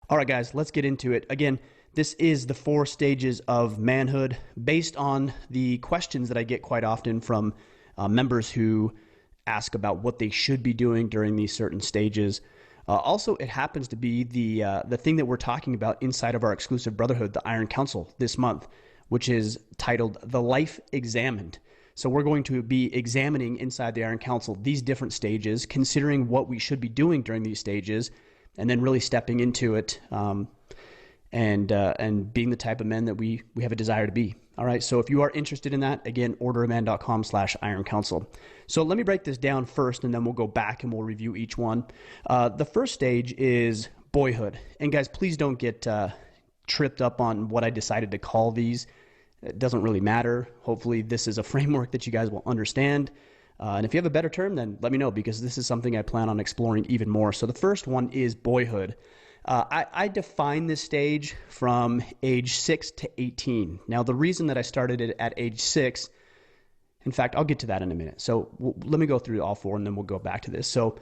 All right, guys, let's get into it. Again, this is the 4 stages of manhood based on the questions that I get quite often from members who ask about what they should be doing during these certain stages. Also, it happens to be the thing that we're talking about inside of our exclusive brotherhood, the Iron Council, this month, which is titled The Life Examined. So we're going to be examining inside the Iron Council these different stages, considering what we should be doing during these stages, and then really stepping into it and being the type of men that we have a desire to be. All right, so if you are interested in that, again, orderofman.com/Iron Council. So let me break this down first, and then we'll go back and we'll review each one. The first stage is boyhood. And guys, please don't get tripped up on what I decided to call these. It doesn't really matter. Hopefully this is a framework that you guys will understand. And if you have a better term, then let me know, because this is something I plan on exploring even more. So the first one is boyhood. I define this stage from age 6 to 18. Now, the reason that I started it at age 6, in fact, I'll get to that in a minute. So let me go through all 4, and then we'll go back to this. So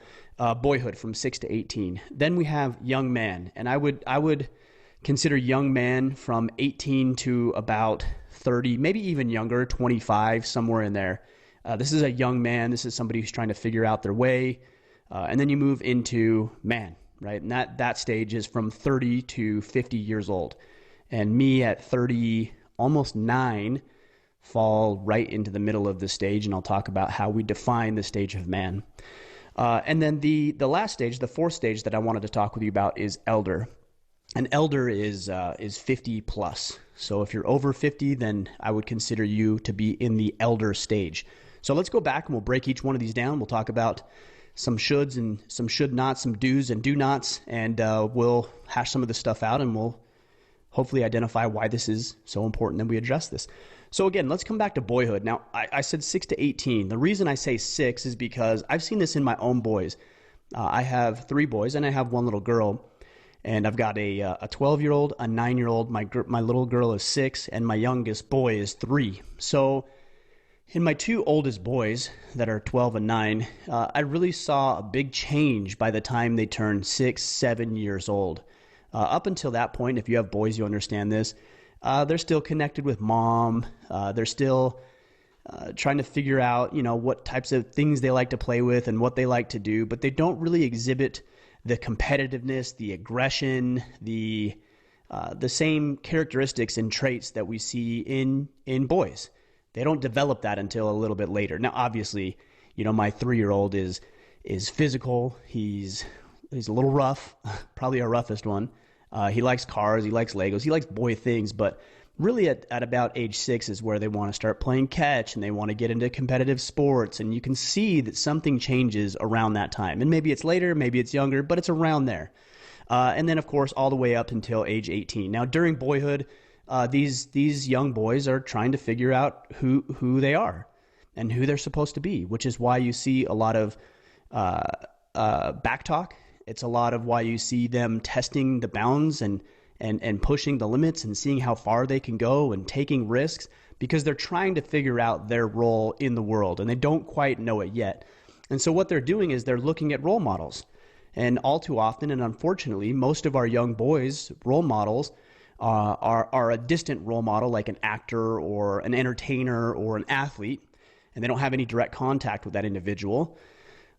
boyhood from 6 to 18. Then we have young man, and I would consider young man from 18 to about 30, maybe even younger, 25, somewhere in there. This is a young man. This is somebody who's trying to figure out their way. And then you move into man, right? And that stage is from 30 to 50 years old. And me at 30, almost 9, fall right into the middle of this stage. And I'll talk about how we define the stage of man. And then the last stage, the 4th stage that I wanted to talk with you about is elder. An elder is 50 plus. So if you're over 50, then I would consider you to be in the elder stage. So let's go back and we'll break each one of these down. We'll talk about some shoulds and some should nots, some do's and do nots, and we'll hash some of this stuff out, and we'll hopefully identify why this is so important that we address this. So again, let's come back to boyhood. Now, I said 6 to 18. The reason I say 6 is because I've seen this in my own boys. I have 3 boys, and I have 1 little girl. And I've got a 12-year-old, a 9-year-old, my little girl is 6, and my youngest boy is 3. So in my 2 oldest boys that are 12 and 9, I really saw a big change by the time they turned 6, 7 years old. Up until that point, if you have boys, you understand this, they're still connected with mom. They're still trying to figure out, what types of things they like to play with and what they like to do, but they don't really exhibit the competitiveness, the aggression, the same characteristics and traits that we see in boys. They don't develop that until a little bit later. Now, obviously, my 3-year-old is physical. He's a little rough, probably our roughest one. He likes cars. He likes Legos. He likes boy things. But really, at about age 6 is where they want to start playing catch, and they want to get into competitive sports. And you can see that something changes around that time. And maybe it's later, maybe it's younger, but it's around there. And then, of course, all the way up until age 18. Now, during boyhood, these young boys are trying to figure out who they are and who they're supposed to be, which is why you see a lot of back talk. It's a lot of why you see them testing the bounds and pushing the limits and seeing how far they can go and taking risks, because they're trying to figure out their role in the world, and they don't quite know it yet. And so what they're doing is they're looking at role models. And all too often, and unfortunately, most of our young boys' role models are a distant role model, like an actor or an entertainer or an athlete, and they don't have any direct contact with that individual,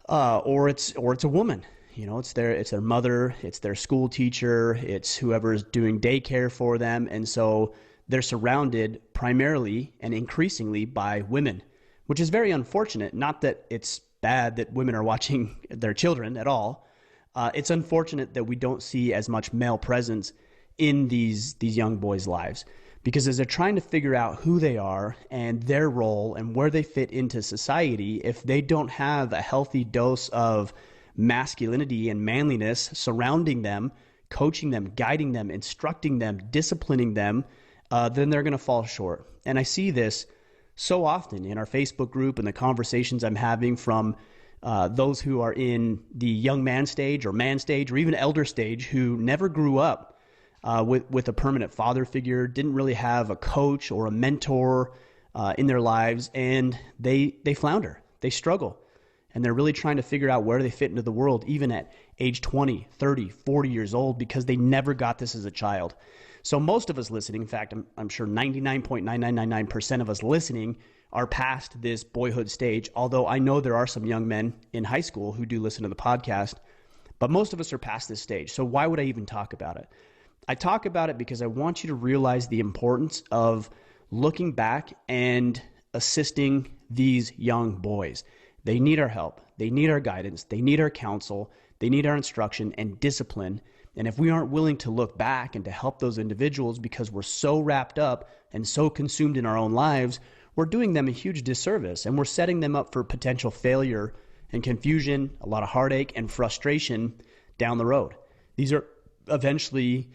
or it's a woman. It's their mother, it's their school teacher, it's whoever's doing daycare for them. And so they're surrounded primarily and increasingly by women, which is very unfortunate. Not that it's bad that women are watching their children at all. It's unfortunate that we don't see as much male presence in these young boys' lives, because as they're trying to figure out who they are and their role and where they fit into society, if they don't have a healthy dose of masculinity and manliness surrounding them, coaching them, guiding them, instructing them, disciplining them, then they're going to fall short. And I see this so often in our Facebook group and the conversations I'm having from those who are in the young man stage or even elder stage, who never grew up with a permanent father figure, didn't really have a coach or a mentor in their lives, and they flounder, they struggle. And they're really trying to figure out where they fit into the world, even at age 20, 30, 40 years old because they never got this as a child. So most of us listening, in fact, I'm sure 99.9999% of us listening are past this boyhood stage, although I know there are some young men in high school who do listen to the podcast, but most of us are past this stage. So why would I even talk about it? I talk about it because I want you to realize the importance of looking back and assisting these young boys. They need our help. They need our guidance. They need our counsel. They need our instruction and discipline. And if we aren't willing to look back and to help those individuals because we're so wrapped up and so consumed in our own lives, we're doing them a huge disservice, and we're setting them up for potential failure and confusion, a lot of heartache and frustration down the road. These are eventually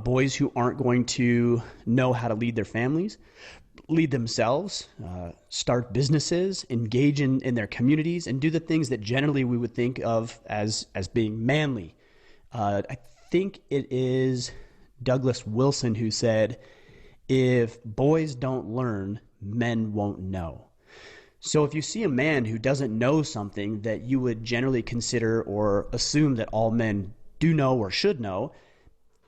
boys who aren't going to know how to lead their families, lead themselves, start businesses, engage in their communities, and do the things that generally we would think of as being manly. I think it is Douglas Wilson who said, if boys don't learn, men won't know. So if you see a man who doesn't know something that you would generally consider or assume that all men do know or should know,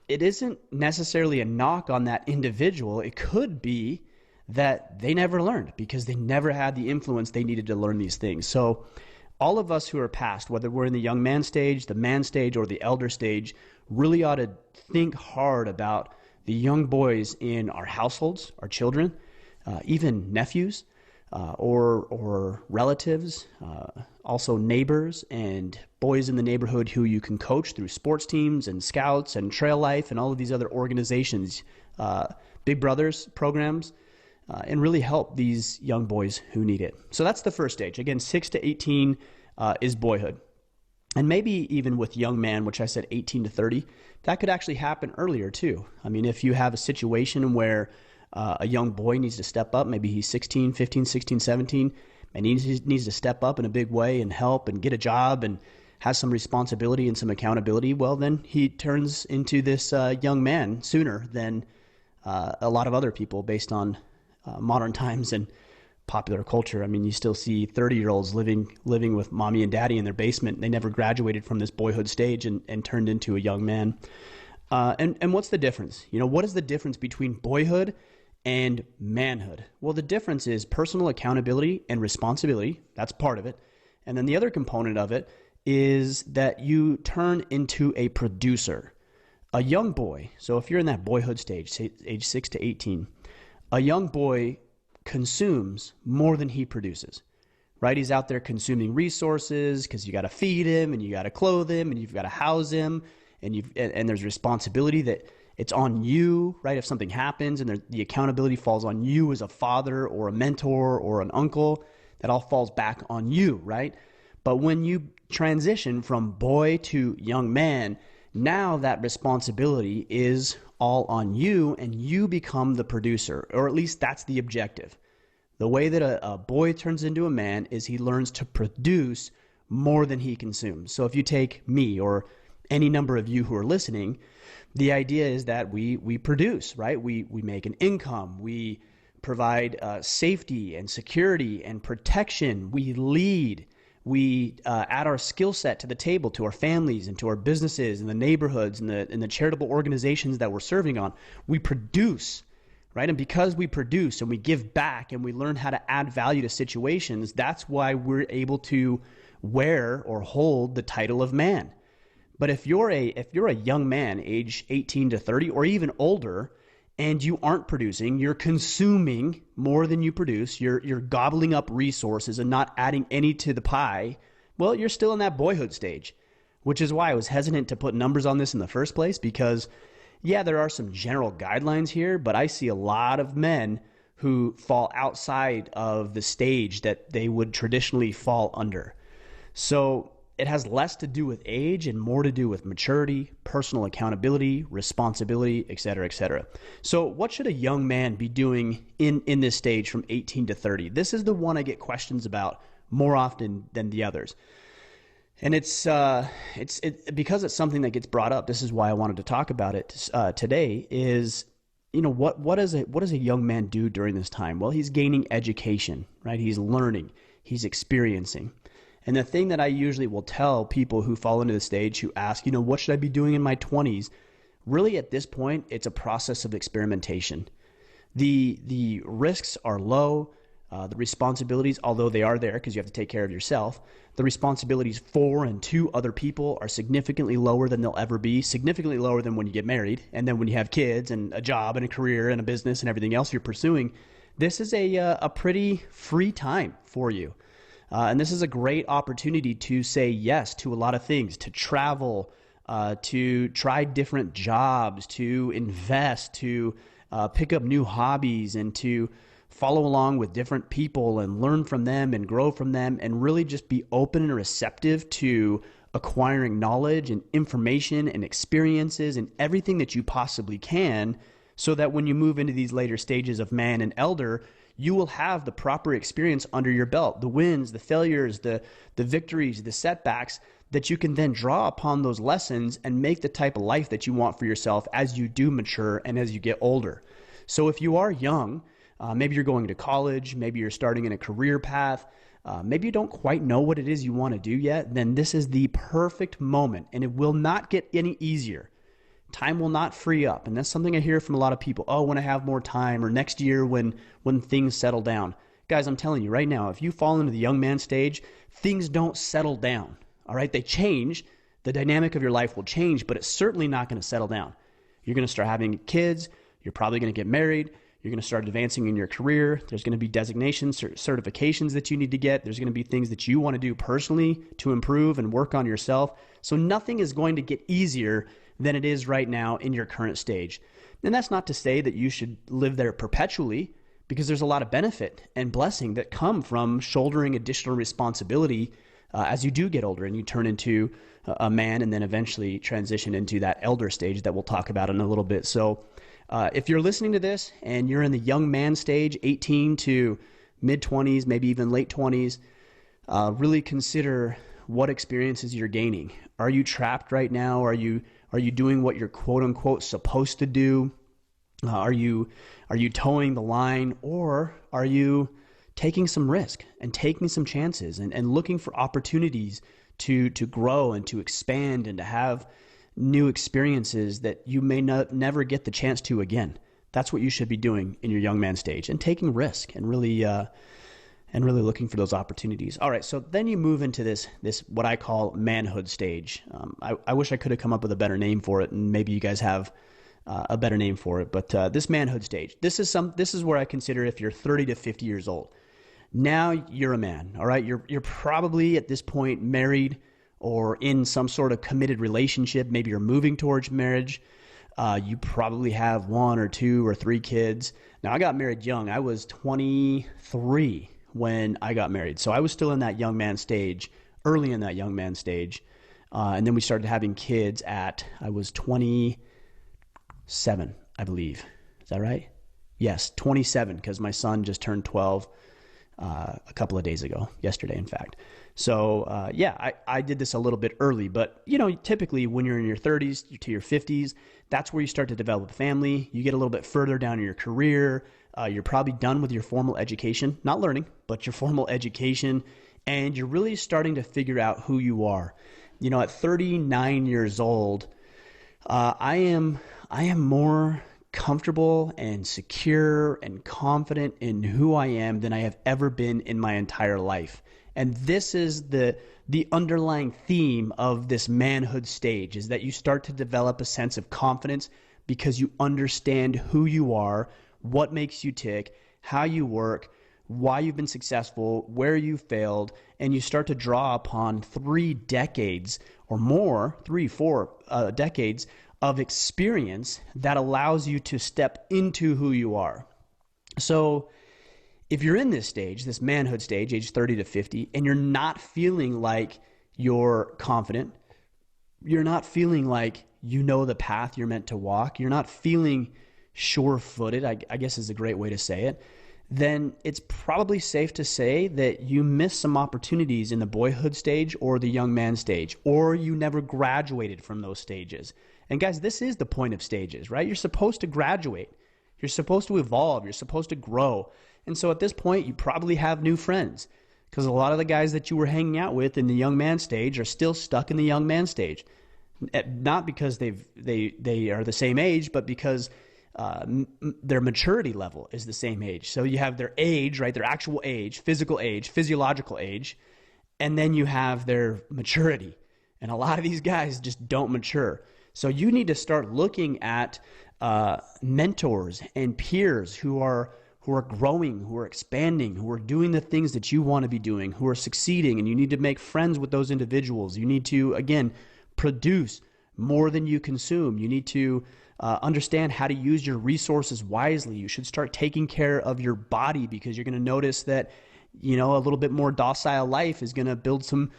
it isn't necessarily a knock on that individual. It could be that they never learned because they never had the influence they needed to learn these things. So all of us who are past, whether we're in the young man stage, the man stage, or the elder stage, really ought to think hard about the young boys in our households, our children, even nephews, or relatives, also neighbors and boys in the neighborhood who you can coach through sports teams and scouts and trail life and all of these other organizations, Big Brothers programs, and really help these young boys who need it. So that's the first stage. Again, 6 to 18 is boyhood. And maybe even with young man, which I said 18 to 30, that could actually happen earlier too. I mean, if you have a situation where a young boy needs to step up, maybe he's 16, 15, 16, 17, and he needs to step up in a big way and help and get a job and has some responsibility and some accountability, well, then he turns into this young man sooner than a lot of other people based on modern times and popular culture. I mean, you still see 30-year-olds living with mommy and daddy in their basement. They never graduated from this boyhood stage and turned into a young man. And what's the difference? You know, what is the difference between boyhood and manhood? Well, the difference is personal accountability and responsibility. That's part of it. And then the other component of it is that you turn into a producer. A young boy, so if you're in that boyhood stage, say age 6 to 18, a young boy consumes more than he produces, right? He's out there consuming resources because you got to feed him and you got to clothe him and you've got to house him, and there's responsibility that it's on you, right? If something happens and the accountability falls on you as a father or a mentor or an uncle, that all falls back on you, right? But when you transition from boy to young man, now that responsibility is all on you and you become the producer, or at least that's the objective. The way that a boy turns into a man is he learns to produce more than he consumes. So if you take me or any number of you who are listening, the idea is that we produce, right? We make an income. We provide safety and security and protection. We lead. We add our skill set to the table, to our families and to our businesses and the neighborhoods and the charitable organizations that we're serving on. We produce, right? And because we produce and we give back and we learn how to add value to situations, that's why we're able to wear or hold the title of man. But if you're a young man, age 18 to 30 or even older, and you aren't producing, you're consuming more than you produce, you're gobbling up resources and not adding any to the pie, well, you're still in that boyhood stage, which is why I was hesitant to put numbers on this in the first place, because yeah, there are some general guidelines here, but I see a lot of men who fall outside of the stage that they would traditionally fall under. So it has less to do with age and more to do with maturity, personal accountability, responsibility, et cetera, et cetera. So what should a young man be doing in this stage from 18 to 30? This is the one I get questions about more often than the others. And it's because it's something that gets brought up. This is why I wanted to talk about it today is, you know, what does a young man do during this time? Well, he's gaining education, right? He's learning, he's experiencing. And the thing that I usually will tell people who fall into the stage who ask, what should I be doing in my 20s? Really at this point, it's a process of experimentation. The risks are low. The responsibilities, although they are there because you have to take care of yourself, the responsibilities for and to other people are significantly lower than they'll ever be, significantly lower than when you get married. And then when you have kids and a job and a career and a business and everything else you're pursuing, this is a pretty free time for you. And this is a great opportunity to say yes to a lot of things, to travel, to try different jobs, to invest, to pick up new hobbies, and to follow along with different people and learn from them and grow from them, and really just be open and receptive to acquiring knowledge and information and experiences and everything that you possibly can, so that when you move into these later stages of man and elder, you will have the proper experience under your belt, the wins, the failures, the victories, the setbacks, that you can then draw upon those lessons and make the type of life that you want for yourself as you do mature and as you get older. So if you are young, maybe you're going to college, maybe you're starting in a career path, maybe you don't quite know what it is you want to do yet, then this is the perfect moment, and it will not get any easier. Time will not free up. And that's something I hear from a lot of people. Oh, when I have more time, or next year when things settle down. Guys, I'm telling you right now, if you fall into the young man stage, things don't settle down. All right? They change. The dynamic of your life will change, but it's certainly not going to settle down. You're going to start having kids. You're probably going to get married. You're going to start advancing in your career. There's going to be designations, certifications that you need to get. There's going to be things that you want to do personally to improve and work on yourself. So nothing is going to get easier than it is right now in your current stage. And that's not to say that you should live there perpetually, because there's a lot of benefit and blessing that come from shouldering additional responsibility as you do get older and you turn into a man, and then eventually transition into that elder stage that we'll talk about in a little bit. So if you're listening to this and you're in the young man stage, 18 to mid 20s, maybe even late 20s, really consider what experiences you're gaining. Are you trapped right now? Are you doing what you're quote unquote supposed to do? Are you towing the line, or are you taking some risk and taking some chances and looking for opportunities to grow and to expand and to have new experiences that you may never get the chance to again? That's what you should be doing in your young man stage, and taking risk and really looking for those opportunities. All right, so then you move into this what I call manhood stage. I wish I could have come up with a better name for it, and maybe you guys have a better name for it. But this manhood stage, this is where I consider if you're 30 to 50 years old. Now you're a man. All right, you're probably at this point married or in some sort of committed relationship. Maybe you're moving towards marriage. You probably have 1 or 2 or 3 kids. Now, I got married young. I was 23 when I got married. So I was still in that young man stage, early in that young man stage. And then we started having kids I was 27, I believe. Is that right? Yes, 27, because my son just turned 12 a couple of days ago, yesterday, in fact. So I did this a little bit early, but typically when you're in your 30s to your 50s, that's where you start to develop a family. You get a little bit further down in your career. You're probably done with your formal education, not learning, but your formal education, and you're really starting to figure out who you are. At 39 years old, I am more comfortable and secure and confident in who I am than I have ever been in my entire life. And this is the underlying theme of this manhood stage, is that you start to develop a sense of confidence because you understand who you are, what makes you tick, how you work, why you've been successful, where you failed, and you start to draw upon 3 decades or more, 4 decades of experience that allows you to step into who you are. So if you're in this stage, this manhood stage, age 30 to 50, and you're not feeling like you're confident, you're not feeling like you know the path you're meant to walk, you're not feeling sure-footed, I guess is a great way to say it, then it's probably safe to say that you missed some opportunities in the boyhood stage or the young man stage, or you never graduated from those stages. And guys, this is the point of stages, right? You're supposed to graduate. You're supposed to evolve. You're supposed to grow. And so at this point, you probably have new friends. because a lot of the guys that you were hanging out with in the young man stage are still stuck in the young man stage. Not because they are the same age, but because their maturity level is the same age. So you have their age, right? Their actual age, physical age, physiological age, and then you have their maturity. And a lot of these guys just don't mature. So you need to start looking at mentors and peers who are growing, who are expanding, who are doing the things that you want to be doing, who are succeeding, and you need to make friends with those individuals. You need to, again, produce more than you consume. You need to understand how to use your resources wisely. You should start taking care of your body, because you're going to notice that, you know, a little bit more docile life is going to build some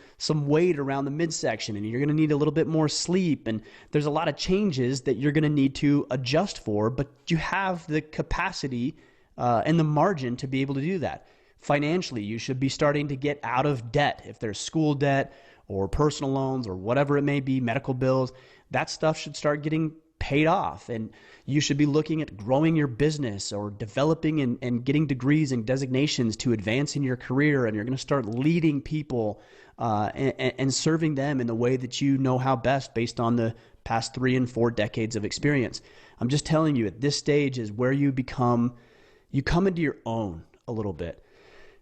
weight around the midsection, and you're going to need a little bit more sleep. And there's a lot of changes that you're going to need to adjust for, but you have the capacity and the margin to be able to do that. Financially, you should be starting to get out of debt. If there's school debt or personal loans or whatever it may be, medical bills, that stuff should start getting paid off. And you should be looking at growing your business or developing and getting degrees and designations to advance in your career. And you're going to start leading people and serving them in the way that you know how best, based on the past 3 and 4 decades of experience. I'm just telling you, at this stage is where you come into your own a little bit.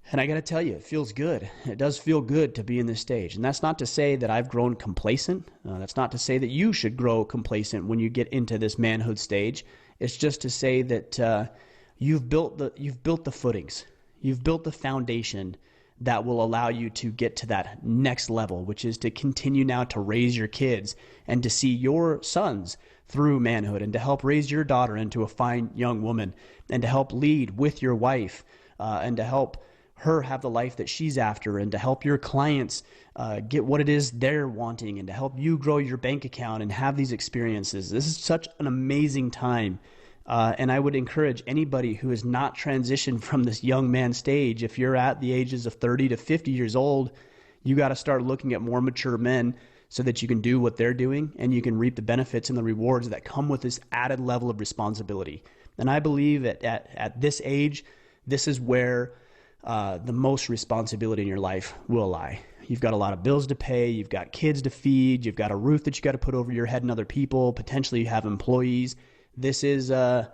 And I got to tell you, it feels good. It does feel good to be in this stage. And that's not to say that I've grown complacent. That's not to say that you should grow complacent when you get into this manhood stage. It's just to say that you've built the footings. You've built the foundation that will allow you to get to that next level, which is to continue now to raise your kids and to see your sons through manhood, and to help raise your daughter into a fine young woman, and to help lead with your wife, and to help her have the life that she's after, and to help your clients get what it is they're wanting, and to help you grow your bank account and have these experiences. This is such an amazing time. And I would encourage anybody who has not transitioned from this young man stage, if you're at the ages of 30 to 50 years old, you got to start looking at more mature men so that you can do what they're doing, and you can reap the benefits and the rewards that come with this added level of responsibility. And I believe at this age, this is where the most responsibility in your life will lie. You've got a lot of bills to pay. You've got kids to feed. You've got a roof that you got to put over your head and other people. Potentially you have employees. This is a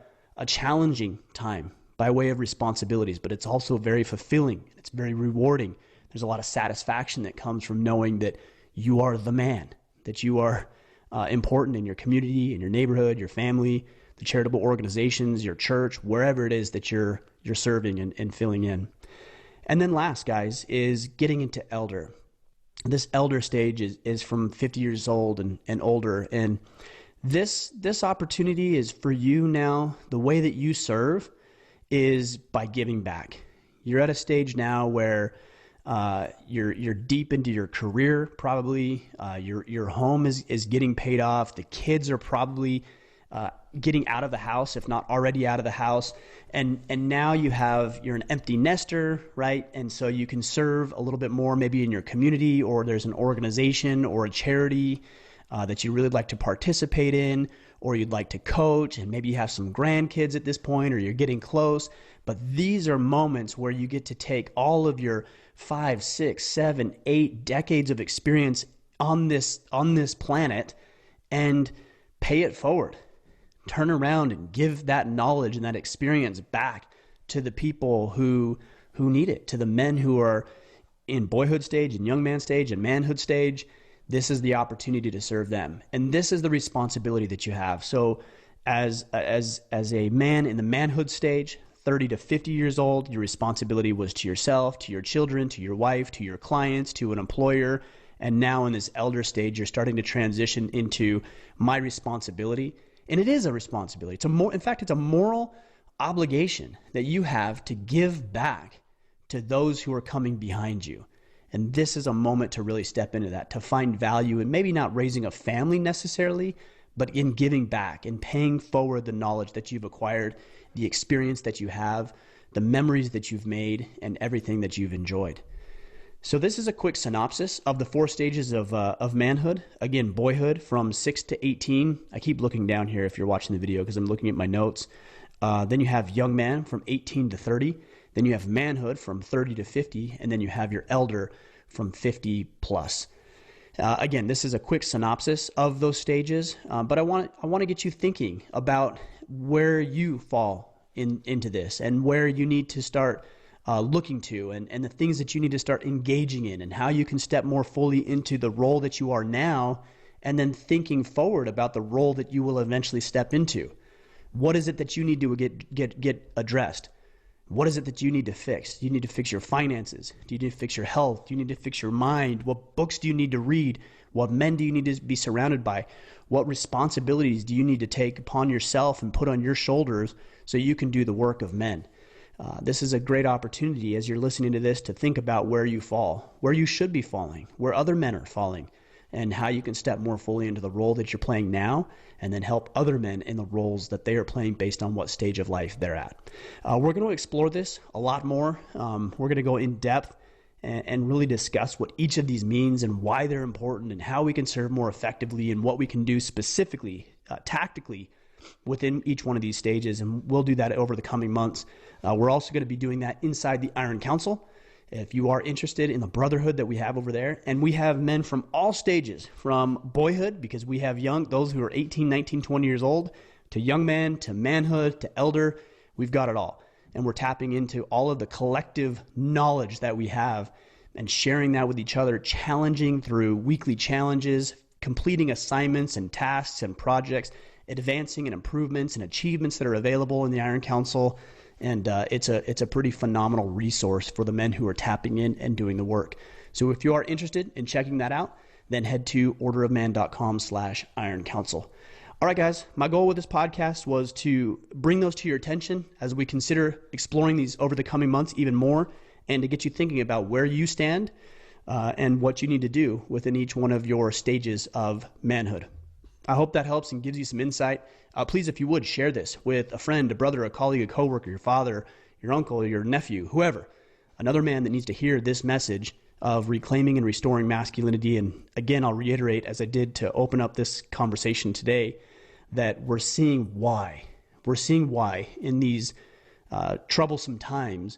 challenging time by way of responsibilities, but it's also very fulfilling. It's very rewarding. There's a lot of satisfaction that comes from knowing that you are the man, that you are important in your community, in your neighborhood, your family, the charitable organizations, your church, wherever it is that you're serving and filling in. And then last, guys, is getting into elder. This elder stage is from 50 years old and older. And this opportunity is for you now. The way that you serve is by giving back. You're at a stage now where you're deep into your career, probably. Your home is getting paid off. The kids are probably getting out of the house, if not already out of the house. And now you're an empty nester, right? And so you can serve a little bit more maybe in your community, or there's an organization or a charity that you really like to participate in, or you'd like to coach, and maybe you have some grandkids at this point, or you're getting close. But these are moments where you get to take all of your 5, 6, 7, 8 decades of experience on this planet and pay it forward. Turn around and give that knowledge and that experience back to the people who need it, to the men who are in boyhood stage and young man stage and manhood stage. This is the opportunity to serve them. And this is the responsibility that you have. So as a man in the manhood stage, 30 to 50 years old, your responsibility was to yourself, to your children, to your wife, to your clients, to an employer. And now in this elder stage, you're starting to transition into my responsibility. And it is a responsibility. In fact, it's a moral obligation that you have to give back to those who are coming behind you. And this is a moment to really step into that, to find value in maybe not raising a family necessarily, but in giving back and paying forward the knowledge that you've acquired, the experience that you have, the memories that you've made, and everything that you've enjoyed. So this is a quick synopsis of the 4 stages of manhood. Again, boyhood from 6 to 18. I keep looking down here if you're watching the video because I'm looking at my notes. Then you have young man from 18 to 30. Then you have manhood from 30 to 50, and then you have your elder from 50 plus. Again, this is a quick synopsis of those stages, but I want to get you thinking about where you fall into this and where you need to start looking to, and the things that you need to start engaging in, and how you can step more fully into the role that you are now, and then thinking forward about the role that you will eventually step into. What is it that you need to get addressed? What is it that you need to fix? Do you need to fix your finances? Do you need to fix your health? Do you need to fix your mind? What books do you need to read? What men do you need to be surrounded by? What responsibilities do you need to take upon yourself and put on your shoulders so you can do the work of men? This is a great opportunity as you're listening to this to think about where you fall, where you should be falling, where other men are falling, and how you can step more fully into the role that you're playing now, and then help other men in the roles that they are playing based on what stage of life they're at. We're going to explore this a lot more. We're going to go in depth and really discuss what each of these means and why they're important and how we can serve more effectively and what we can do specifically, tactically, within each one of these stages. And we'll do that over the coming months. We're also going to be doing that inside the Iron Council. If you are interested in the brotherhood that we have over there, and we have men from all stages, from boyhood, because we have those who are 18, 19, 20 years old, to young men, to manhood, to elder, we've got it all. And we're tapping into all of the collective knowledge that we have and sharing that with each other, challenging through weekly challenges, completing assignments and tasks and projects, advancing and improvements and achievements that are available in the Iron Council. And it's a pretty phenomenal resource for the men who are tapping in and doing the work. So if you are interested in checking that out, then head to orderofman.com/Iron Council. All right, guys, my goal with this podcast was to bring those to your attention as we consider exploring these over the coming months even more, and to get you thinking about where you stand and what you need to do within each one of your stages of manhood. I hope that helps and gives you some insight. Please, if you would, share this with a friend, a brother, a colleague, a coworker, your father, your uncle, your nephew, whoever, another man that needs to hear this message of reclaiming and restoring masculinity. And again, I'll reiterate, as I did to open up this conversation today, that we're seeing why. We're seeing why in these troublesome times,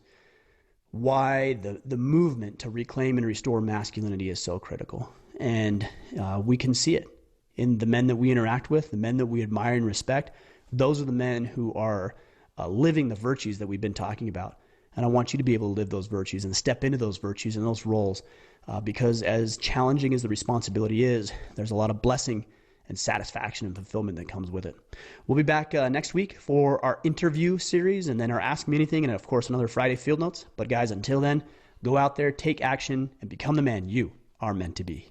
why the movement to reclaim and restore masculinity is so critical. And we can see it in the men that we interact with, the men that we admire and respect. Those are the men who are living the virtues that we've been talking about. And I want you to be able to live those virtues and step into those virtues and those roles, because as challenging as the responsibility is, there's a lot of blessing and satisfaction and fulfillment that comes with it. We'll be back next week for our interview series, and then our Ask Me Anything, and of course another Friday Field Notes. But guys, until then, go out there, take action, and become the man you are meant to be.